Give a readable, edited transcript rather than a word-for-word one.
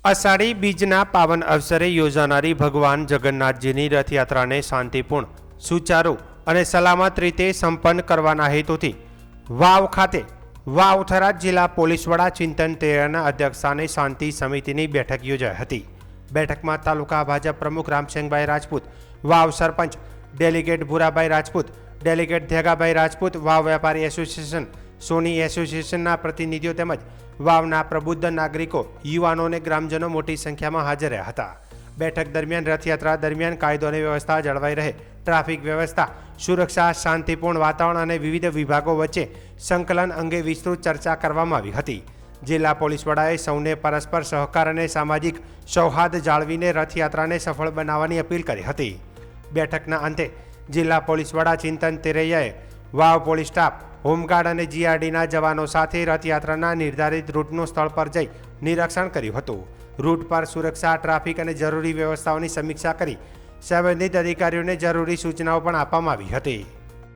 અષાઢી બીજના પાવન અવસરે યોજાનારી ભગવાન જગન્નાથજીની રથયાત્રાને શાંતિપૂર્ણ, સુચારુ અને સલામત રીતે સંપન્ન કરવાના હેતુથી વાવ ખાતે વાવથરા જિલ્લા પોલીસ વડા ચિંતન તેરના અધ્યક્ષસ્થાને શાંતિ સમિતિની બેઠક યોજાઈ હતી। બેઠકમાં તાલુકા ભાજપ પ્રમુખ રામસિંગભાઈ રાજપૂત, વાવ સરપંચ ડેલિગેટ ભૂરાભાઈ રાજપૂત, ડેલિગેટ ધેગાભાઈ રાજપૂત, વાવ વેપારી એસોસિએશન, સોની એસોસિએશનના પ્રતિનિધિઓ તેમજ વાવના પ્રબુદ્ધ નાગરિકો, યુવાનો અને ગ્રામજનો મોટી સંખ્યામાં હાજર રહ્યા હતા। બેઠક દરમિયાન રથયાત્રા દરમિયાન કાયદો અને વ્યવસ્થા જળવાઈ રહે, ટ્રાફિક વ્યવસ્થા, સુરક્ષા, શાંતિપૂર્ણ વાતાવરણ અને વિવિધ વિભાગો વચ્ચે સંકલન અંગે વિસ્તૃત ચર્ચા કરવામાં આવી હતી। જિલ્લા પોલીસ વડાએ સૌને પરસ્પર સહકાર અને સામાજિક સૌહાર્દ જાળવીને રથયાત્રાને સફળ બનાવવાની અપીલ કરી હતી। બેઠકના અંતે જિલ્લા પોલીસ વડા ચિંતન તેરૈયાએ વાવ પોલીસ સ્ટાફ, હોમગાર્ડ અને જીઆરડીના જવાનો સાથે રથયાત્રાના નિર્ધારિત રૂટનું સ્થળ પર જઈ નિરીક્ષણ કર્યું હતું। રૂટ પર સુરક્ષા, ટ્રાફિક અને જરૂરી વ્યવસ્થાઓની સમીક્ષા કરી સંબંધિત અધિકારીઓને જરૂરી સૂચનાઓ પણ આપવામાં આવી હતી।